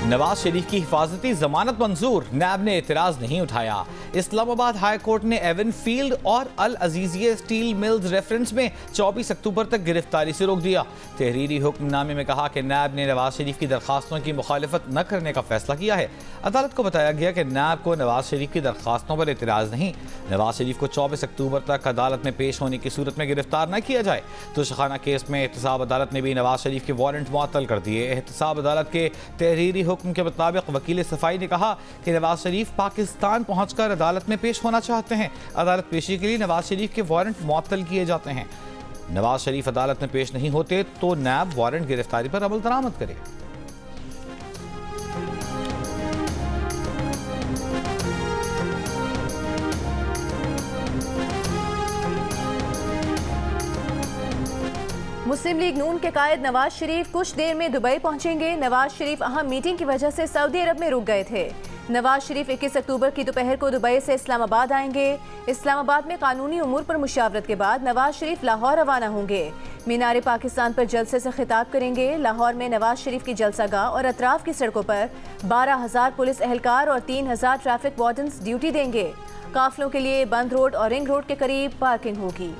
नवाज शरीफ की हिफाजती जमानत मंजूर, नैब ने एतराज नहीं उठाया। इस्लामाबाद हाई कोर्ट ने एवन फील्ड और अल अजीजिया स्टील मिल्स रेफरेंस में 24 अक्टूबर तक गिरफ्तारी से रोक दिया। तहरीरी हुक्मनामे में कहा कि नैब ने नवाज शरीफ की दरखास्तों की मुखालिफत न करने का फैसला किया है। अदालत को बताया गया कि नैब को नवाज शरीफ की दरखास्तों पर एतराज नहीं। नवाज शरीफ को 24 अक्टूबर तक अदालत में पेश होने की सूरत में गिरफ्तार न किया जाए तो शखाना केस में एहतसाब अदालत ने भी नवाज शरीफ के वारंट मुअत्तल कर दिए। एहतसाब अदालत के तहरीरी हुक्म के मुताबिक वकील सफाई ने कहा कि नवाज शरीफ पाकिस्तान पहुंचकर अदालत में पेश होना चाहते हैं। अदालत पेशी के लिए नवाज शरीफ के वारंट मुअत्तल किए जाते हैं। नवाज शरीफ अदालत में पेश नहीं होते तो नैब वारंट गिरफ्तारी पर अमल दरामद करे। मुस्लिम लीग नून के कायद नवाज शरीफ कुछ देर में दुबई पहुंचेंगे। नवाज शरीफ अहम मीटिंग की वजह से सऊदी अरब में रुक गए थे। नवाज शरीफ 21 अक्टूबर की दोपहर को दुबई से इस्लामाबाद आएंगे। इस्लामाबाद में कानूनी उमूर पर मुशावरत के बाद नवाज शरीफ लाहौर रवाना होंगे। मीनार पाकिस्तान पर जलसे से खिताब करेंगे। लाहौर में नवाज शरीफ की जलसागाह और अतराफ की सड़कों पर 12,000 पुलिस एहलकार और 3,000 ट्रैफिक वार्डन्स ड्यूटी देंगे। काफिलों के लिए बंद रोड और रिंग रोड के करीब पार्किंग होगी।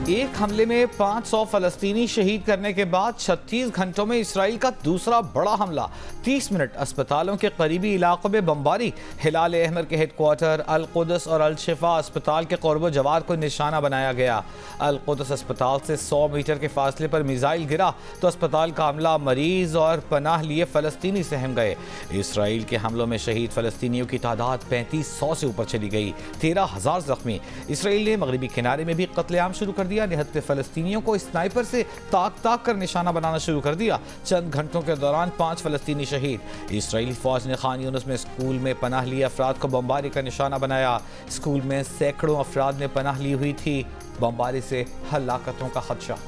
एक हमले में 500 फलस्तीनी शहीद करने के बाद 36 घंटों में इसराइल का दूसरा बड़ा हमला। 30 मिनट अस्पतालों के करीबी इलाकों में बमबारी। हिलाल अहमर के हेडक्वार्टर अल कुदस और अल शिफा अस्पताल के क़ुर्ब जवार को निशाना बनाया गया। अल कुदस अस्पताल से 100 मीटर के फासले पर मिसाइल गिरा तो अस्पताल का अमला मरीज और पनाह लिए फलस्तीनी सहम गए। इसराइल के हमलों में शहीद फलस्तीनियों की तादाद 3500 से ऊपर चली गई। 13,000 जख्मी। इसराइल ने मगरबी किनारे में भी कत्लेआम शुरू कर दिया। निहत्ते फलस्तीनियों को स्नाइपर से ताक कर निशाना बनाना शुरू कर दिया। चंद घंटों के दौरान 5 फलस्तीनी शहीद। इसराइली फौज ने खान यूनिस में स्कूल में पनाह लिए अफराद को बमबारी का निशाना बनाया। स्कूल में सैकड़ों अफराद ने पनाह ली हुई थी। बमबारी से हलाकतों का खदशा।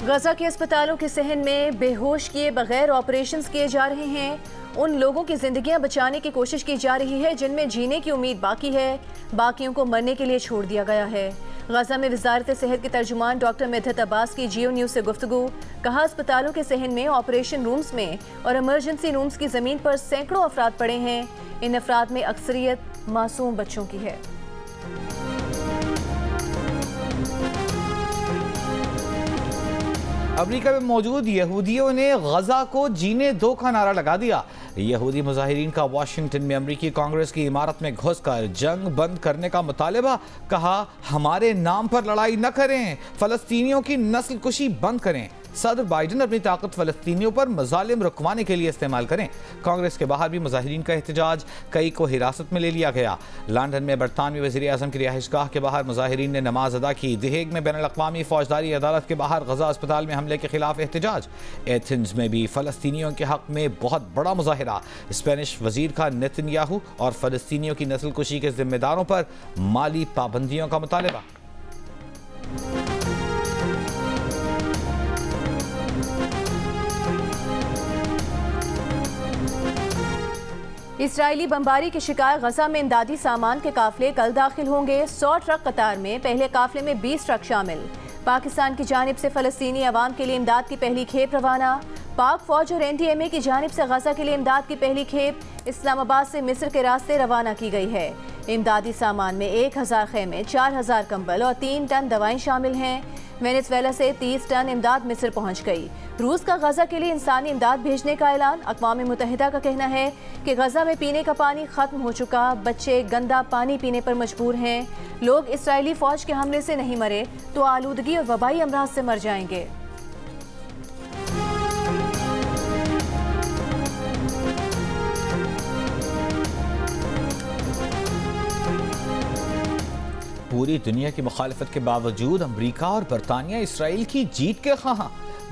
गजा के अस्पतालों के सहन में बेहोश किए बगैर ऑपरेशंस किए जा रहे हैं। उन लोगों की जिंदगियां बचाने की कोशिश की जा रही है जिनमें जीने की उम्मीद बाकी है। बाकियों को मरने के लिए छोड़ दिया गया है। गजा में वजारत सेहत के तर्जुमान डॉक्टर मिदहत अब्बास की जियो न्यूज़ से गुफ्तगू। कहा अस्पतालों के सहन में ऑपरेशन रूम्स में और इमरजेंसी रूम्स की ज़मीन पर सैकड़ों अफराद पड़े हैं। इन अफराद में अक्सरियत मासूम बच्चों की है। अमेरिका में मौजूद यहूदियों ने गजा को जीने दो का नारा लगा दिया। यहूदी मुजाहिरीन का वाशिंगटन में अमेरिकी कांग्रेस की इमारत में घुसकर जंग बंद करने का मुतालबा। कहा हमारे नाम पर लड़ाई न करें, फलस्तीनियों की नस्ल कुशी बंद करें। सदर बाइडन अपनी ताकत फलस्तीनियों पर मजालिम रुकवाने के लिए इस्तेमाल करें। कांग्रेस के बाहर भी मुजाहिरीन का एहतजाज। कई को हिरासत में ले लिया गया। लंदन में बरतानवी वज़ीर आज़म की रिहाइशगाह के बाहर मुजाहिरीन ने नमाज अदा की। द हेग में बैनुल-अक़वामी फौजदारी अदालत के बाहर गजा अस्पताल में हमले के खिलाफ एहतजाज। एथेंस में भी फलस्तीनियों के हक में बहुत बड़ा मुजाहिरा। स्पेनिश वजीर का नेतन्याहू और फलस्तीनियों की नस्ल कुशी के जिम्मेदारों पर माली पाबंदियों का मुतालबा। इसराइली बमबारी के शिकार गजा में इमदादी सामान के काफिले कल दाखिल होंगे। 100 ट्रक कतार में, पहले काफिले में 20 ट्रक शामिल। पाकिस्तान की जानिब से फलस्तीनी अवाम के लिए इमदाद की पहली खेप रवाना। पाक फौज और NDMA की जानिब से गजा के लिए इमदाद की पहली खेप इस्लामाबाद से मिस्र के रास्ते रवाना की गई है। इमदादी सामान में 1000 खेमे, 4000 कंबल और 3 टन दवाएं शामिल हैं। वेनेजुएला से 30 टन इमदाद मिस्र पहुंच गई। रूस का गजा के लिए इंसानी इमदाद भेजने का ऐलान। अक़वाम मुत्तहिदा का कहना है कि गजा में पीने का पानी खत्म हो चुका। बच्चे गंदा पानी पीने पर मजबूर हैं। लोग इसराइली फौज के हमले से नहीं मरे तो आलूदगी और वबाई अमराज से मर जाएंगे। पूरी दुनिया की मुखालफत के बावजूद अमरीका और बरतानिया इसराइल की जीत के ख़्वाह।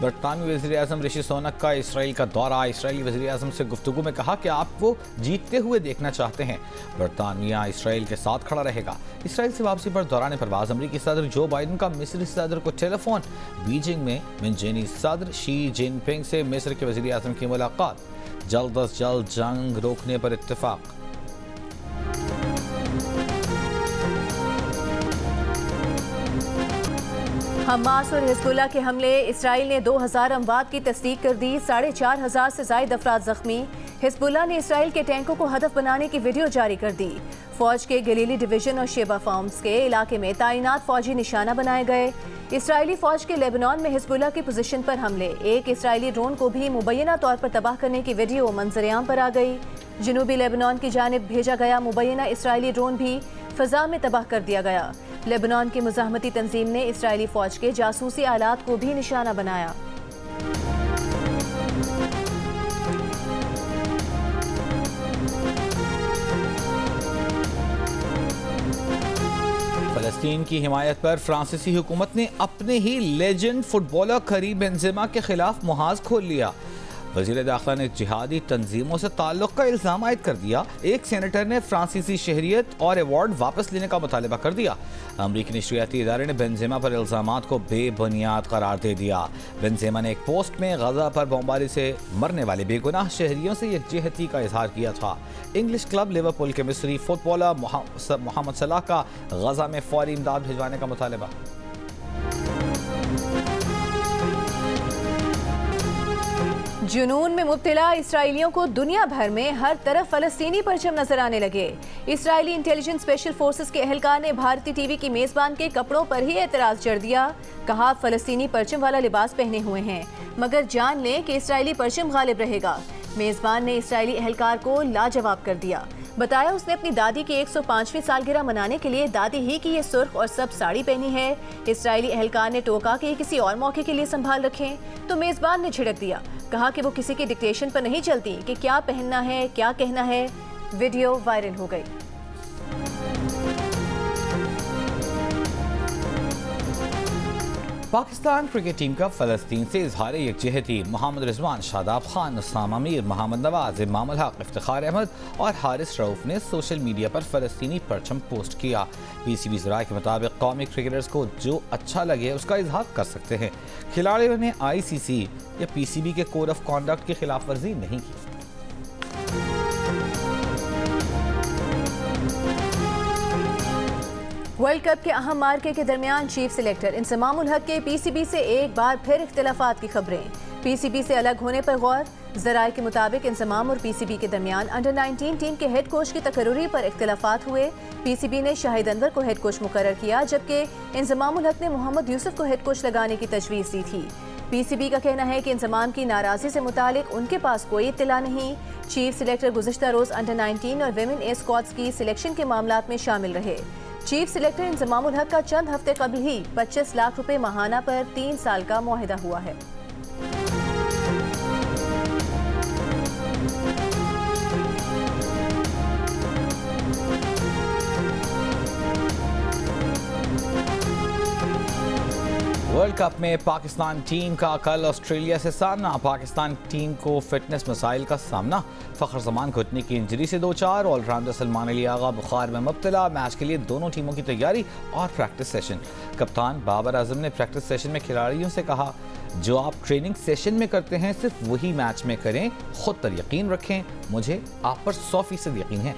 बरतानवी वज़ीर-ए-आज़म ऋषि सुनक का इसराइल का दौरा। इसराइली वज़ीर-ए-आज़म से गुफ्तगू में कहा कि आप वो जीतते हुए देखना चाहते हैं। बरतानिया इसराइल के साथ खड़ा रहेगा। इसराइल से वापसी पर दौरान परवाज़ अमरीकी सदर जो बाइडन का मिस्री सदर को टेलीफोन। बीजिंग में मिनजेनी सदर शी जिनपिंग से मिस्र के वज़ीर-ए-आज़म की मुलाकात। जल्द अज जल्द जंग रोकने पर इत्तेफाक। हमास और हिजबुल्लाह के हमले। इसराइल ने 2000 अमवात की तस्दीक कर दी। 4500 से ज़ायद अफराद जख्मी। हिजबुल्लाह ने इसराइल के टैंकों को हदफ बनाने की वीडियो जारी कर दी। फौज के गलीली डिवीजन और शेबा फार्म्स के इलाके में तैनात फौजी निशाना बनाए गए। इसराइली फौज के लेबनान में हिजबुल्लाह की पोजीशन पर हमले। एक इसराइली ड्रोन को भी मुबैना तौर पर तबाह करने की वीडियो मंजर-ए-आम पर आ गई। जनूबी लेबनान की जानिब भेजा गया मुबैना इसराइली ड्रोन भी फ़ज़ा में तबाह कर दिया गया। लेबनान की मुज़ाहमती तंजीम ने इसराइली फौज के जासूसी आलात को भी निशाना बनाया। फ़लस्तीन की हिमायत पर फ्रांसीसी हुकूमत ने अपने ही लेजेंड फुटबॉलर करीम बेंजेमा के खिलाफ मुहाज खोल लिया। वज़ीर दाखिला ने जिहादी तंजीमों से ताल्लुक़ का इल्ज़ाम आयद कर दिया। एक सेनेटर ने फ्रांसीसी शहरियत और अवार्ड वापस लेने का मुतालबा कर दिया। अमरीकी नशरियाती इदारे ने बेंजेमा पर इल्ज़ामात को बेबुनियाद करार दे दिया। बेंजेमा ने एक पोस्ट में गजा पर बमबारी से मरने वाले बेगुनाह शहरियों से यकजहती का इजहार किया था। इंग्लिश क्लब लिवरपूल के मिस्री फुटबॉलर मोहम्मद सलाह का गजा में फौरी इमदाद भिजवाने का मुतालबा। जुनून में मुब्तला इसराइलियों को दुनिया भर में हर तरफ फ़लस्तीनी परचम नजर आने लगे। इसराइली इंटेलिजेंस स्पेशल फोर्सेस के एहलकार ने भारतीय टीवी की मेज़बान के कपड़ों पर ही एतराज़ जड़ दिया। कहा फ़लस्तीनी परचम वाला लिबास पहने हुए हैं, मगर जान लें कि इसराइली परचम गालिब रहेगा। मेज़बान ने इसराइली एहलकार को लाजवाब कर दिया। बताया उसने अपनी दादी की 105वीं सालगिरह मनाने के लिए दादी ही की ये सुर्ख और सब साड़ी पहनी है। इसराइली एहलकार ने टोका कि किसी और मौके के लिए संभाल रखें, तो मेज़बान ने झिड़क दिया। कहा कि वो किसी के डिक्टेशन पर नहीं चलती कि क्या पहनना है, क्या कहना है। वीडियो वायरल हो गई। पाकिस्तान क्रिकेट टीम का फ़लस्तीन से इजहार यकजहती। मोहम्मद रिजवान, शादाब खान, उस्मान अमीर, मोहम्मद नवाज, इमाम उल हक, इफ्तिखार अहमद और हारिस रऊफ ने सोशल मीडिया पर फ़लस्तीनी परचम पोस्ट किया। PCB ज़राए के मुताबिक कौमी क्रिकेटर्स को जो अच्छा लगे उसका इजहार कर सकते हैं। खिलाड़ियों ने ICC या PCB के कोड ऑफ कॉन्डक्ट की खिलाफ वर्जी नहीं की। वर्ल्ड कप के अहम मार्के के दरमियान चीफ सिलेक्टर इंजमाम उल हक के PCB से एक बार फिर इख्तिलाफात की खबरें। PCB से अलग होने पर गौर। ज़राए के मुताबिक इंजमाम और PCB के दरमियान अंडर 19 टीम के हेड कोच की तकर्रुरी पर इख्तिलाफात हुए। PCB ने शाहिद अनवर को हेड कोच मुकर्रर किया, जबकि इंजमाम उल हक ने मोहम्मद यूसुफ को हेड कोच लगाने की तजवीज़ दी थी। PCB का कहना है कि इंजमाम की नाराज़गी से मुतालिक उनके पास कोई इत्तला नहीं। चीफ सिलेक्टर गुज़िश्ता रोज़ अंडर 19 और विमेन ए स्क्वाड्स की सिलेक्शन के मामलात में शामिल रहे। चीफ सिलेक्टर इंजमाम उल हक का चंद हफ्ते कबल ही 25 लाख रुपए माहाना पर 3 साल का मुआहिदा हुआ है। वर्ल्ड कप में पाकिस्तान टीम का कल ऑस्ट्रेलिया से सामना। पाकिस्तान टीम को फिटनेस मसाइल का सामना। फ़खर जमान घुटने की इंजरी से 2-4। ऑलराउंडर सलमान अली आगा बुखार में मुब्तला। मैच के लिए दोनों टीमों की तैयारी और प्रैक्टिस सेशन। कप्तान बाबर आजम ने प्रैक्टिस सेशन में खिलाड़ियों से कहा, जो आप ट्रेनिंग सेशन में करते हैं सिर्फ वही मैच में करें। खुद पर यकीन रखें, मुझे आप पर 100% यकीन है।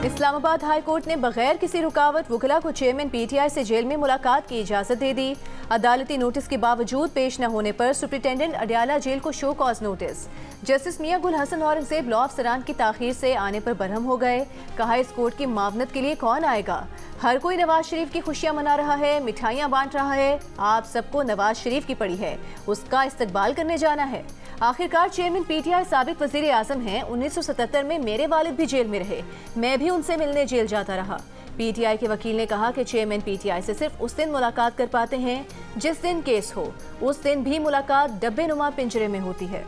इस्लामाबाद हाई कोर्ट ने बगैर किसी रुकावट वकला को चेयरमैन PTI से जेल में मुलाकात की इजाज़त दे दी। अदालती नोटिस के बावजूद पेश न होने पर सुप्रिंटेंडेंट अडयाला जेल को शो कॉज नोटिस। जस्टिस मियां गुल हसन औरंगजेब लॉ अफसरान की ताखीर से आने पर बरहम हो गए। कहा, इस कोर्ट की मावनत के लिए कौन आएगा? हर कोई नवाज शरीफ की खुशियां मना रहा है, मिठाइयां बांट रहा है। आप सबको नवाज शरीफ की पड़ी है, उसका इस्तकबाल करने जाना है। आखिरकार चेयरमैन PTI साबिक वज़ीर आज़म हैं। 1977 में मेरे वालिद भी जेल में रहे, मैं भी उनसे मिलने जेल जाता रहा। PTI के वकील ने कहा कि चेयरमैन PTI से सिर्फ उस दिन मुलाकात कर पाते हैं जिस दिन केस हो। उस दिन भी मुलाकात डब्बे नुमा पिंजरे में होती है।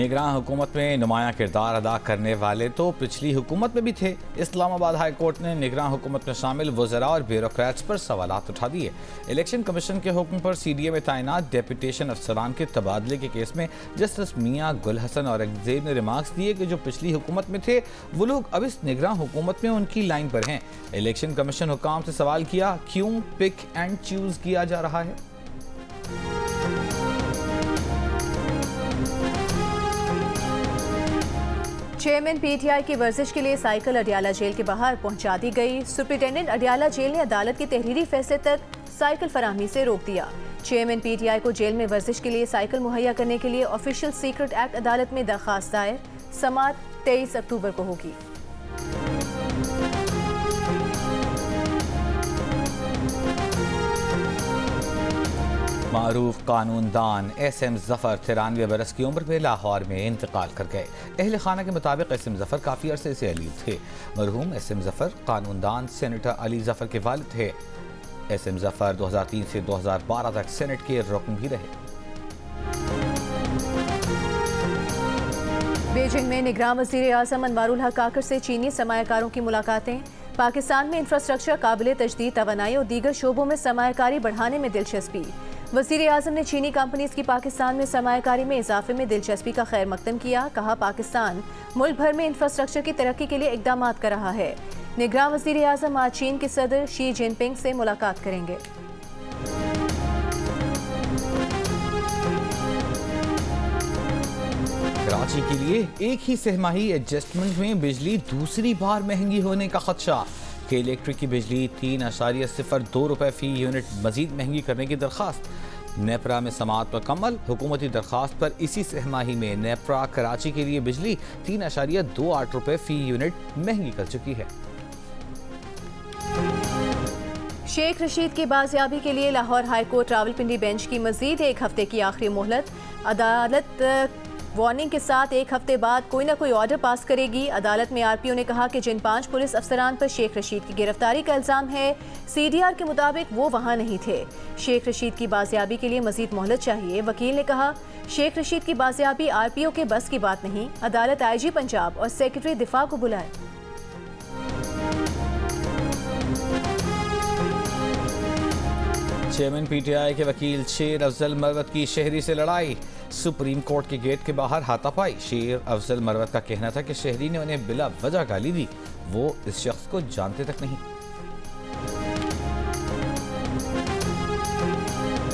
निगरान हुकूमत में नुमायां किरदार अदा करने वाले तो पिछली हुकूमत में भी थे। इस्लामाबाद हाई कोर्ट ने निगरान हुकूमत में शामिल वज़रा और ब्यूरोक्रेट्स पर सवालात उठा दिए। इलेक्शन कमीशन के हुक्म पर CDA में तैनात डेपुटेशन अफसरान के तबादले के केस में जस्टिस मियां गुल हसन और औरंगजेब ने रिमार्क्स दिए कि जो पिछली हुकूमत में थे वो लोग अब इस निगरान हुकूमत में उनकी लाइन पर हैं। इलेक्शन कमीशन हुकाम से सवाल किया, क्यों पिक एंड चूज किया जा रहा है? चेयरमैन PTI की वर्जिश के लिए साइकिल अडियाला जेल के बाहर पहुंचा दी गई। सुप्रिंटेंडेंट अडियाला जेल ने अदालत के तहरीरी फैसले तक साइकिल फराहमी से रोक दिया। चेयरमैन PTI को जेल में वर्जिश के लिए साइकिल मुहैया करने के लिए ऑफिशियल सीक्रेट एक्ट अदालत में दरखास्त दायर। समाअत 23 अक्टूबर को होगी। मारूफ कानूनदान SM जफर 93 बरस की उम्र में लाहौर में इंतकाल कर गए। अहल खाना के मुताबिक SM जफर काफ़ी अरसे से अलील थे। मरहूम SM जफर कानूनदान सेनेटर अली जफर के वालिद थे। SM जफर 2003 से 2012 तक सेनेट के रुकन भी रहे। बीजिंग में निगरान वज़ीर आज़म अनवारुल हक काकर से चीनी सरमायाकारों की मुलाकातें। पाकिस्तान में इंफ्रास्ट्रक्चर, काबिल तजदीद तवानाई और दीगर शोबों में सरमायाकारी बढ़ाने में दिलचस्पी। वज़ीर आज़म ने चीनी कंपनीज की पाकिस्तान में सरमायाकारी में इजाफे में दिलचस्पी का खैर मकदम किया। कहा, पाकिस्तान मुल्क भर में इंफ्रास्ट्रक्चर की तरक्की के लिए इकदाम कर रहा है। निगरान वज़ीर आज़म आज चीन के सदर शी जिनपिंग से मुलाकात करेंगे। कराची के लिए एक ही सहमाही एडजस्टमेंट में बिजली दूसरी बार महंगी होने का खदशा। के इलेक्ट्रिक की बिजली 3.02 रुपए फी यूनिट मजीद महंगी करने की दरखास्त। नेपरा में समाअत पर कमल। हुकूमती दरखास्त पर इसी सहमाही में नेपरा कराची के लिए बिजली 3.28 रुपए फी यूनिट महंगी कर चुकी है। शेख रशीद की बाजियाबी के लिए Lahore high court Rawalpindi bench की मजीद एक हफ्ते की आखिरी मोहलत। अदालत वार्निंग के साथ एक हफ्ते बाद कोई ना कोई ऑर्डर पास करेगी। अदालत में RPO ने कहा कि जिन 5 पुलिस अफसरान पर शेख रशीद की गिरफ्तारी का इल्ज़ाम है, CDR के मुताबिक वो वहाँ नहीं थे। शेख रशीद की बाजियाबी के लिए मजीद मोहलत चाहिए। वकील ने कहा, शेख रशीद की बाजियाबी RPO के बस की बात नहीं। अदालत IG पंजाब और सेक्रेटरी दिफा को बुलाए। चेयरमैन PTI के वकील शेर अफजल मरवत की शहरी से लड़ाई। सुप्रीम कोर्ट के गेट के बाहर हाथापाई। शेर अफजल मरवत का कहना था कि शहरी ने उन्हें बिला वजह गाली दी। वो इस शख्स को जानते तक नहीं।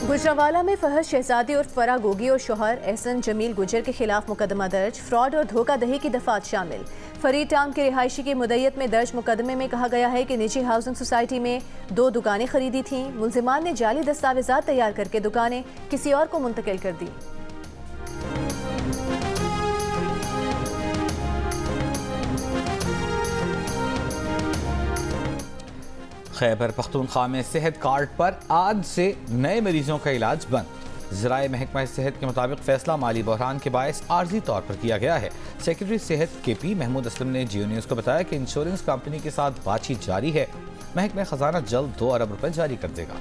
गुजरांवाला में फहद शहजादी और फरा गोगी और शोहर एहसन जमील गुजर के खिलाफ मुकदमा दर्ज। फ्रॉड और धोखाधड़ी की दफात शामिल। फरीद टाउन के रिहायशी की मुद्दत में दर्ज मुकदमे में कहा गया है कि निजी हाउसिंग सोसाइटी में 2 दुकानें खरीदी थीं। मुलजिमान ने जाली दस्तावेजात तैयार करके दुकानें किसी और को मुंतकिल कर दी। खैबर पख्तूनख्वा में सेहत कार्ड पर आज से नए मरीजों का इलाज बंद। ज़राए महकमा सेहत के मुताबिक फैसला माली बहरान के बायस आर्जी तौर पर किया गया है। सेक्रेटरी सेहत KP महमूद असलम ने जियो न्यूज़ को बताया कि इंश्योरेंस कंपनी के साथ बातचीत जारी है। महकमा खजाना जल्द 2 अरब रुपए जारी कर देगा।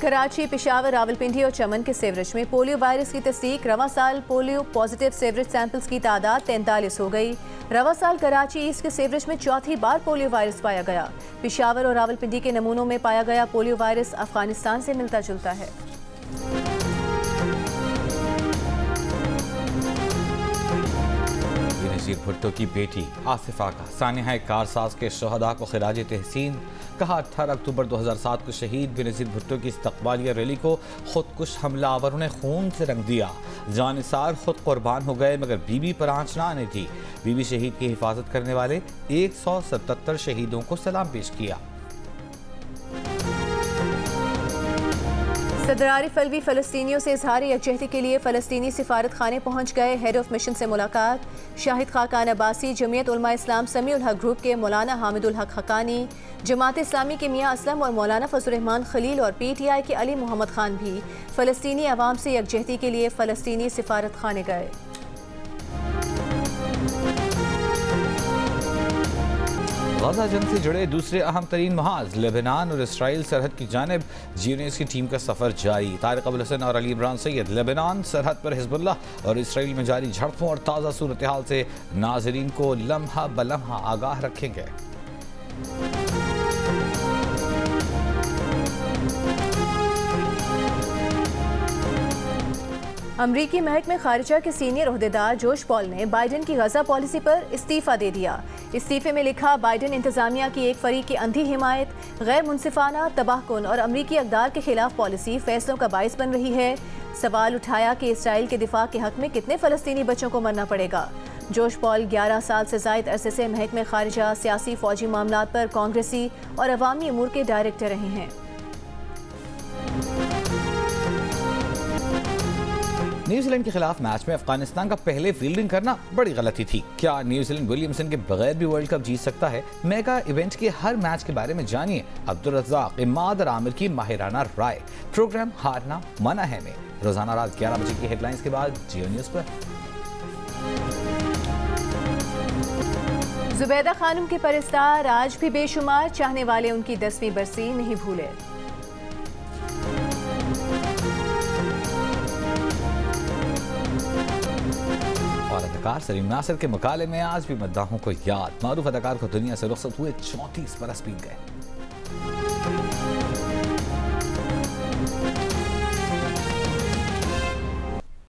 कराची, पेशावर, रावलपिंडी और चमन के सेवरेज में पोलियो वायरस की तस्दीक। रवा साल पोलियो पॉजिटिव सेवरेज सैंपल्स की तादाद 43 हो गई। रवा साल कराची ईस्ट के सेवरेज में चौथी बार पोलियो वायरस पाया गया। पेशावर और रावलपिंडी के नमूनों में पाया गया पोलियो वायरस अफगानिस्तान से मिलता जुलता है। बेनज़ीर भुट्टो की बेटी आसिफा का सानिहा कारसाज के शहदा को खिराज तहसीन। कहा, 18 अक्टूबर 2007 को शहीद बेनज़ीर भुट्टो की इस्तकबालिया रैली को खुदकुश हमलावरों ने खून से रंग दिया। जानिसार खुद कुर्बान हो गए मगर बीबी पर आंच ना आने थी। बीबी शहीद की हिफाजत करने वाले 177 शहीदों को सलाम पेश किया। सदर आरिफ अलवी फ़लस्तीनियों से इजहार यकजहती के लिए फ़लस्तीनी सिफारत खाने पहुँच गए। हेड ऑफ मिशन से मुलाकात। शाहिद खाकान अब्बासी, जमीयत उलमा इस्लाम समीउल हक ग्रुप के मौलाना हामिदुल हक हकानी, जमात इस्लामी के मियाँ असलम और मौलाना फजल रहमान खलील और PTI के अली मोहम्मद खान भी फ़लस्तीनी अवाम से यकजहती के लिए फ़लस्तीनी सिफारत खाने गए। गजा जंग से जुड़े दूसरे अहम तरीन महाज लेबनान और इसराइल सरहद की जानिब जी-न्यूज़ की टीम का सफर जारी। तारिक अबुल हसन और अली इमरान सैयद लेबनान सरहद पर हिजबुल्लाह और इसराइल में जारी झड़पों और ताज़ा सूरत हाल से नाजरीन को लम्हा बलम्हा आगाह रखेंगे। अमरीकी महकमे खारिजा के सीनियर ओहदेदार जोश पॉल ने बाइडन की गजा पॉलिसी पर इस्तीफा दे दिया। इस्तीफे में लिखा, बाइडन इंतजामिया की एक फरीक की अंधी हिमायत, गैर मुनसिफाना, तबाहकुन और अमरीकी अक़दार के खिलाफ पॉलिसी फैसलों का बाइस बन रही है। सवाल उठाया कि इसराइल के दिफा के हक में कितने फ़लस्तीनी बच्चों को मरना पड़ेगा। जोश पॉल 11 साल से ज़ायद अरसे से महकमे खारिजा, सियासी फ़ौजी मामलात पर कांग्रेसी और अवामी अमूर के डायरेक्टर रहे हैं। न्यूजीलैंड के खिलाफ मैच में अफगानिस्तान का पहले फील्डिंग करना बड़ी गलती थी। क्या न्यूजीलैंड विलियमसन के बगैर भी वर्ल्ड कप जीत सकता है? मेगा इवेंट के हर मैच के बारे में जानिए अब्दुल रज़ाक, इमाद और आमिर की माहिराना राय। प्रोग्राम हारना मना है में रोजाना रात 11 बजे की हेडलाइंस के बाद जियो न्यूज़ पर। जुबैदा खानम के परिस्तार आज भी बेशुमार, चाहने वाले उनकी 10वीं बरसी नहीं भूले। और अदाकार सलीम नासिर के मुकाले में आज भी मद्दाहों को याद। मारूफ अदाकार को दुनिया से रुखसत हुए 34 बरस बीत गए।